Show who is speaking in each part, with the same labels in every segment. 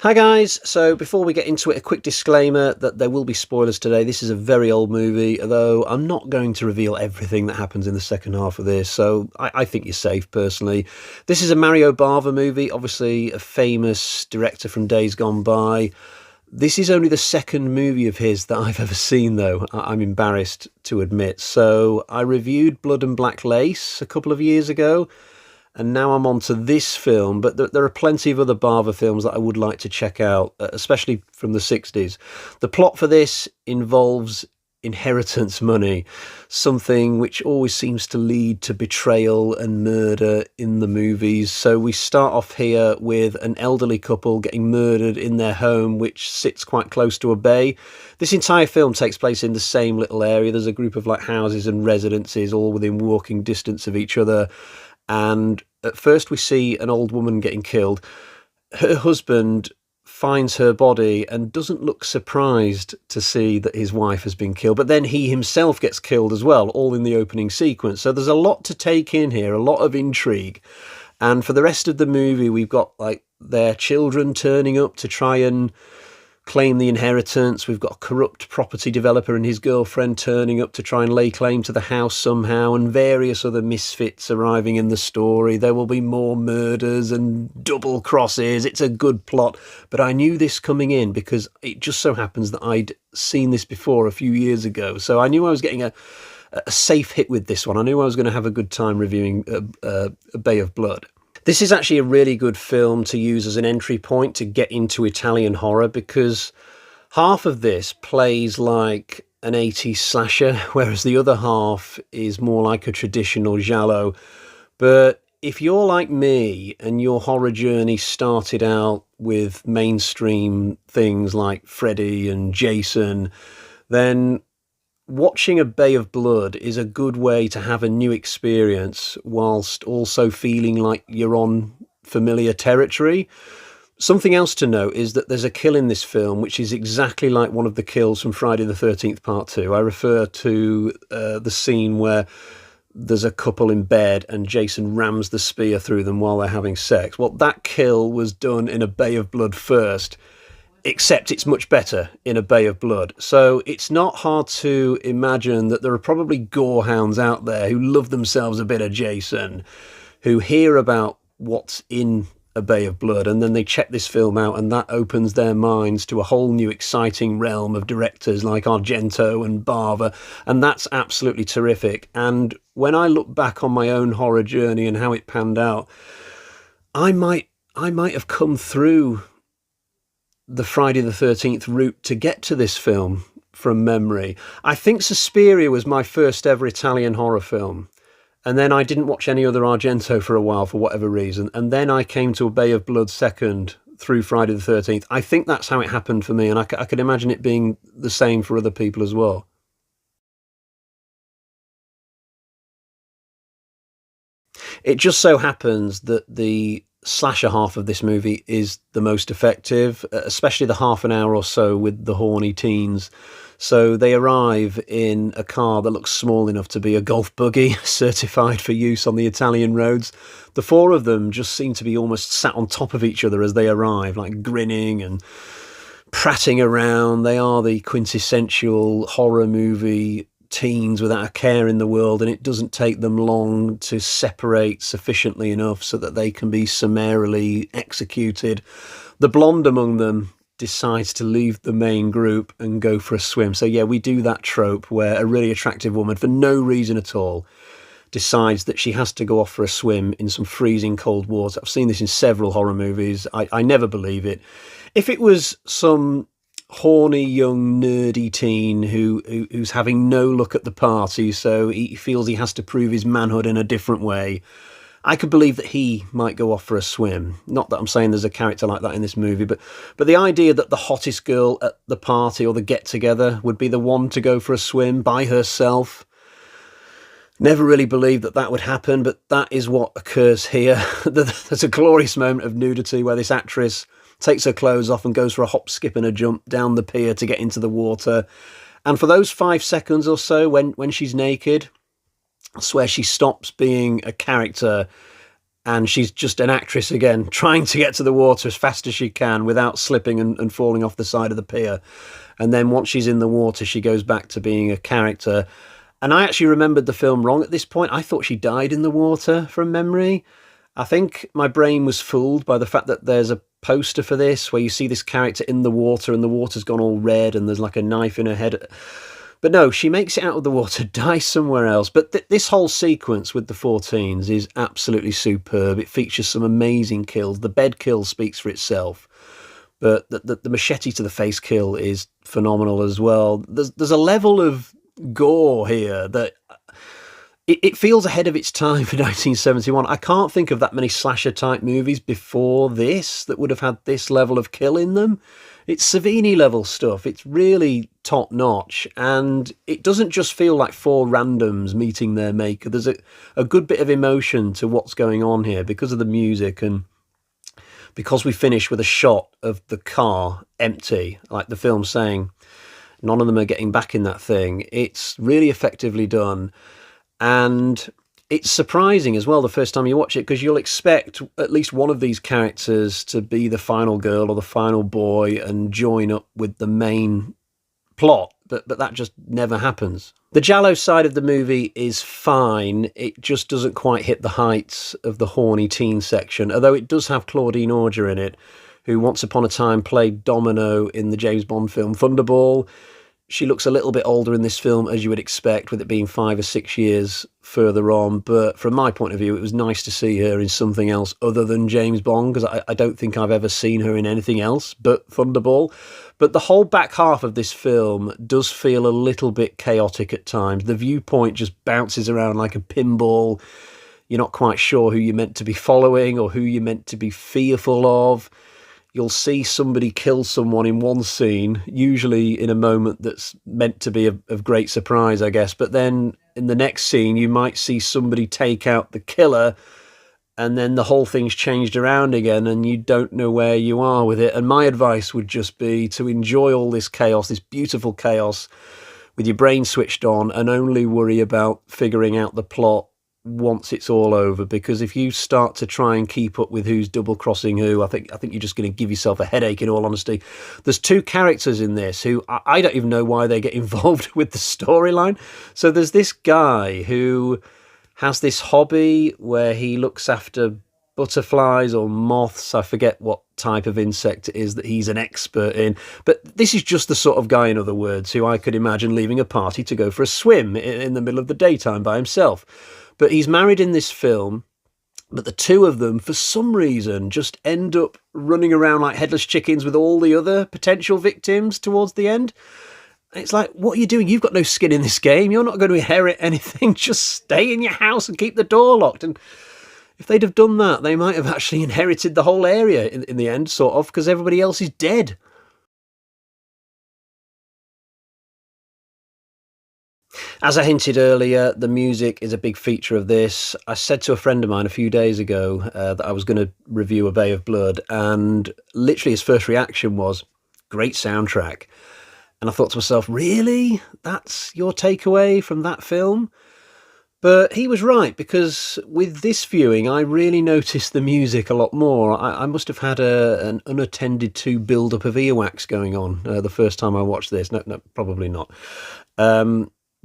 Speaker 1: Hi guys, so before we get into it, a quick disclaimer that there will be spoilers today. This is a very old movie, although I'm not going to reveal everything that happens in the second half of this, so I think you're safe personally. This is a Mario Bava movie, obviously a famous director from days gone by. This is only the second movie of his that I've ever seen, though, I'm embarrassed to admit. So I reviewed Blood and Black Lace a couple of years ago, and now I'm on to this film, but there are plenty of other Bava films that I would like to check out, especially from the 60s. The plot for this involves inheritance money, something which always seems to lead to betrayal and murder in the movies. So we start off here with an elderly couple getting murdered in their home, which sits quite close to a bay. This entire film takes place in the same little area. There's a group of like houses and residences all within walking distance of each other. And at first we see an old woman getting killed. Her husband finds her body and doesn't look surprised to see that his wife has been killed. But then he himself gets killed as well, all in the opening sequence. So there's a lot to take in here, a lot of intrigue. And for the rest of the movie, we've got like their children turning up to try and claim the inheritance. We've got a corrupt property developer and his girlfriend turning up to try and lay claim to the house somehow, and various other misfits arriving in the story. There will be more murders and double crosses. It's a good plot, but I knew this coming in because it just so happens that I'd seen this before a few years ago. So I knew I was getting a safe hit with this one. I knew I was going to have a good time reviewing A Bay of Blood. This is actually a really good film to use as an entry point to get into Italian horror, because half of this plays like an 80s slasher, whereas the other half is more like a traditional giallo. But if you're like me and your horror journey started out with mainstream things like Freddy and Jason, then watching A Bay of Blood is a good way to have a new experience whilst also feeling like you're on familiar territory. Something else to note is that there's a kill in this film which is exactly like one of the kills from Friday the 13th Part 2. I refer to the scene where there's a couple in bed and Jason rams the spear through them while they're having sex. Well, that kill was done in A Bay of Blood first, except it's much better in A Bay of Blood. So it's not hard to imagine that there are probably gorehounds out there who love themselves a bit of Jason, who hear about what's in A Bay of Blood, and then they check this film out, and that opens their minds to a whole new exciting realm of directors like Argento and Bava, and that's absolutely terrific. And when I look back on my own horror journey and how it panned out, I might have come through the Friday the 13th route to get to this film from memory. I think Suspiria was my first ever Italian horror film, and then I didn't watch any other Argento for a while for whatever reason, and then I came to A Bay of Blood second through Friday the 13th. I think that's how it happened for me, and I could imagine it being the same for other people as well. It just so happens that the slasher half of this movie is the most effective, especially the half an hour or so with the horny teens. So they arrive in a car that looks small enough to be a golf buggy, certified for use on the Italian roads. The four of them just seem to be almost sat on top of each other as they arrive, like grinning and prattling around. They are the quintessential horror movie teens without a care in the world, and it doesn't take them long to separate sufficiently enough so that they can be summarily executed. The blonde among them decides to leave the main group and go for a swim. So yeah, we do that trope where a really attractive woman, for no reason at all, decides that she has to go off for a swim in some freezing cold water. I've seen this in several horror movies. I never believe it. If it was some horny young nerdy teen who's having no luck at the party, so he feels he has to prove his manhood in a different way, I could believe that he might go off for a swim. Not that I'm saying there's a character like that in this movie, but the idea that the hottest girl at the party or the get-together would be the one to go for a swim by herself, never really believed that would happen, but that is what occurs here. There's a glorious moment of nudity where this actress takes her clothes off and goes for a hop, skip and a jump down the pier to get into the water. And for those 5 seconds or so when she's naked, I swear she stops being a character and she's just an actress again, trying to get to the water as fast as she can without slipping and falling off the side of the pier. And then once she's in the water, she goes back to being a character. And I actually remembered the film wrong at this point. I thought she died in the water from memory. I think my brain was fooled by the fact that there's a poster for this where you see this character in the water and the water's gone all red and there's like a knife in her head. But no, she makes it out of the water, dies somewhere else. But this whole sequence with the 14s is absolutely superb. It features some amazing kills. The bed kill speaks for itself. But the machete to the face kill is phenomenal as well. There's a level of gore here that it feels ahead of its time for 1971. I can't think of that many slasher type movies before this that would have had this level of kill in them. It's Savini level stuff. It's really top notch, and it doesn't just feel like four randoms meeting their maker. There's a good bit of emotion to what's going on here because of the music, and because we finish with a shot of the car empty, like the film's saying, none of them are getting back in that thing. It's really effectively done. And it's surprising as well the first time you watch it, because you'll expect at least one of these characters to be the final girl or the final boy and join up with the main plot, but that just never happens. The Giallo side of the movie is fine. It just doesn't quite hit the heights of the horny teen section, although it does have Claudine Auger in it, who once upon a time played Domino in the James Bond film Thunderball. She looks a little bit older in this film, as you would expect, with it being 5 or 6 years further on. But from my point of view, it was nice to see her in something else other than James Bond, because I don't think I've ever seen her in anything else but Thunderball. But the whole back half of this film does feel a little bit chaotic at times. The viewpoint just bounces around like a pinball. You're not quite sure who you're meant to be following or who you're meant to be fearful of. You'll see somebody kill someone in one scene, usually in a moment that's meant to be of great surprise, I guess. But then in the next scene, you might see somebody take out the killer, and then the whole thing's changed around again, and you don't know where you are with it. And my advice would just be to enjoy all this chaos, this beautiful chaos, with your brain switched on, and only worry about figuring out the plot once it's all over, because if you start to try and keep up with who's double crossing who, I think you're just going to give yourself a headache, in all honesty. There's two characters in this who I don't even know why they get involved with the storyline. So there's this guy who has this hobby where he looks after butterflies or moths. I forget what type of insect it is that he's an expert in, but this is just the sort of guy, in other words, who I could imagine leaving a party to go for a swim in the middle of the daytime by himself. But he's married in this film, but the two of them, for some reason, just end up running around like headless chickens with all the other potential victims towards the end. And it's like, what are you doing? You've got no skin in this game. You're not going to inherit anything. Just stay in your house and keep the door locked. And if they'd have done that, they might have actually inherited the whole area in the end, sort of, because everybody else is dead. As I hinted earlier, the music is a big feature of this. I said to a friend of mine a few days ago that I was going to review A Bay of Blood, and literally his first reaction was, great soundtrack. And I thought to myself, really? That's your takeaway from that film? But he was right, because with this viewing, I really noticed the music a lot more. I must have had an unattended to build-up of earwax going on the first time I watched this. No, probably not.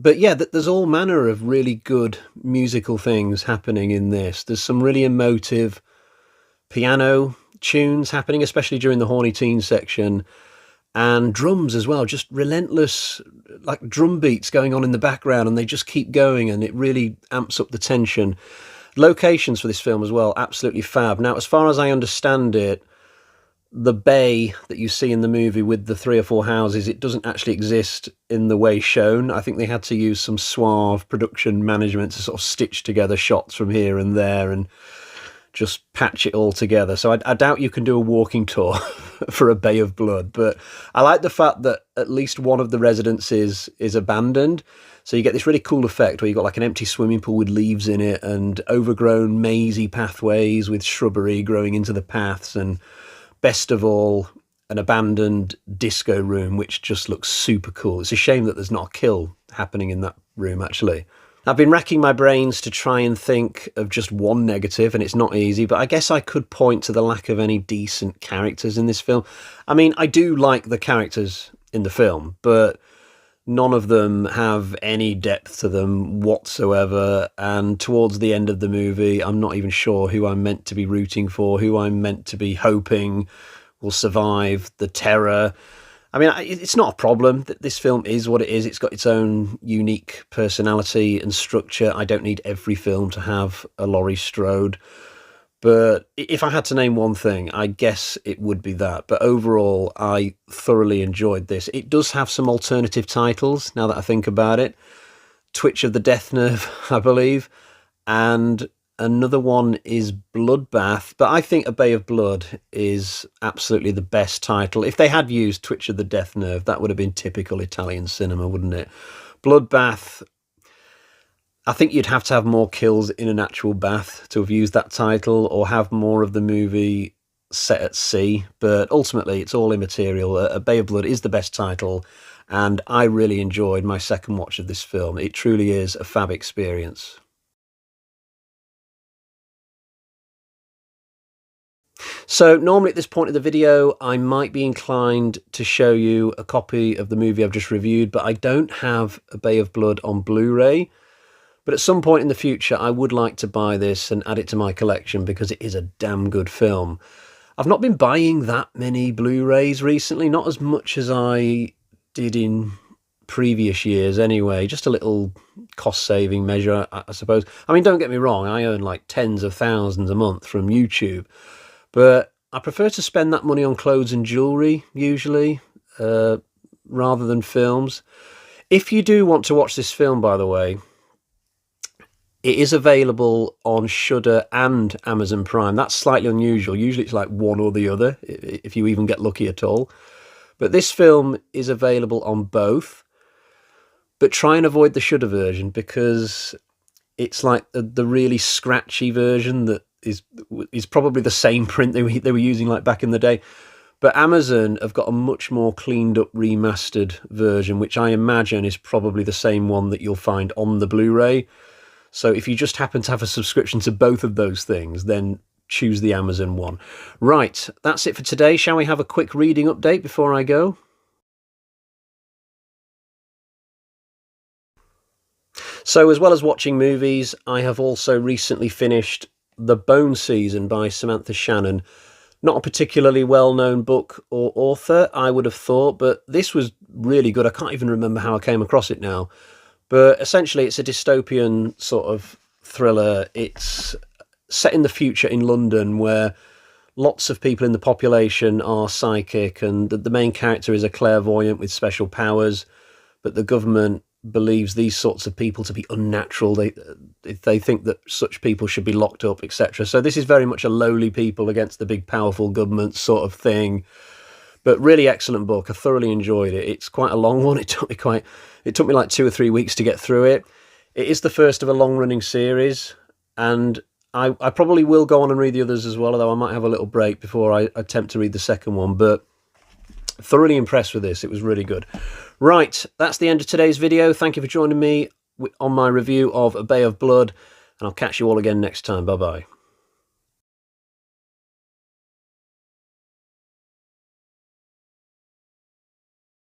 Speaker 1: But yeah, there's all manner of really good musical things happening in this. There's some really emotive piano tunes happening, especially during the horny teen section, and drums as well, just relentless like drum beats going on in the background, and they just keep going, and it really amps up the tension. Locations for this film as well, absolutely fab. Now, as far as I understand it, the bay that you see in the movie with the 3 or 4 houses, it doesn't actually exist in the way shown. I think they had to use some suave production management to sort of stitch together shots from here and there and just patch it all together. So I doubt you can do a walking tour for A Bay of Blood, but I like the fact that at least one of the residences is abandoned. So you get this really cool effect where you've got like an empty swimming pool with leaves in it and overgrown mazy pathways with shrubbery growing into the paths, and best of all, an abandoned disco room, which just looks super cool. It's a shame that there's not a kill happening in that room, actually. I've been racking my brains to try and think of just one negative, and it's not easy, but I guess I could point to the lack of any decent characters in this film. I mean, I do like the characters in the film, but none of them have any depth to them whatsoever. And towards the end of the movie, I'm not even sure who I'm meant to be rooting for, who I'm meant to be hoping will survive the terror. I mean, it's not a problem. This film is what it is. It's got its own unique personality and structure. I don't need every film to have a Laurie Strode. But if I had to name one thing, I guess it would be that. But overall, I thoroughly enjoyed this. It does have some alternative titles, now that I think about it. Twitch of the Death Nerve, I believe. And another one is Bloodbath, but I think A Bay of Blood is absolutely the best title. If they had used Twitch of the Death Nerve, that would have been typical Italian cinema, wouldn't it? Bloodbath, I think you'd have to have more kills in an actual bath to have used that title, or have more of the movie set at sea, but ultimately it's all immaterial. A Bay of Blood is the best title, and I really enjoyed my second watch of this film. It truly is a fab experience. So normally at this point of the video, I might be inclined to show you a copy of the movie I've just reviewed, but I don't have A Bay of Blood on Blu-ray. But at some point in the future, I would like to buy this and add it to my collection because it is a damn good film. I've not been buying that many Blu-rays recently, not as much as I did in previous years anyway. Just a little cost-saving measure, I suppose. I mean, don't get me wrong, I earn like tens of thousands a month from YouTube. But I prefer to spend that money on clothes and jewellery, usually, rather than films. If you do want to watch this film, by the way, it is available on Shudder and Amazon Prime. That's slightly unusual. Usually it's like one or the other, if you even get lucky at all. But this film is available on both. But try and avoid the Shudder version, because it's like the really scratchy version that is probably the same print they were using like back in the day. But Amazon have got a much more cleaned up remastered version, which I imagine is probably the same one that you'll find on the Blu-ray. So if you just happen to have a subscription to both of those things, then choose the Amazon one. Right, that's it for today. Shall we have a quick reading update before I go? So as well as watching movies, I have also recently finished The Bone Season by Samantha Shannon. Not a particularly well-known book or author, I would have thought, but this was really good. I can't even remember how I came across it now. But essentially, it's a dystopian sort of thriller. It's set in the future in London, where lots of people in the population are psychic, and the main character is a clairvoyant with special powers, but the government believes these sorts of people to be unnatural. They think that such people should be locked up, etc. So this is very much a lowly people against the big powerful government sort of thing. But really excellent book. I thoroughly enjoyed it. It's quite a long one. It took me like 2 or 3 weeks to get through it. It is the first of a long-running series, and I probably will go on and read the others as well, although I might have a little break before I attempt to read the second one. But thoroughly impressed with this. It was really good. Right, that's the end of today's video. Thank you for joining me on my review of A Bay of Blood, and I'll catch you all again next time. Bye-bye.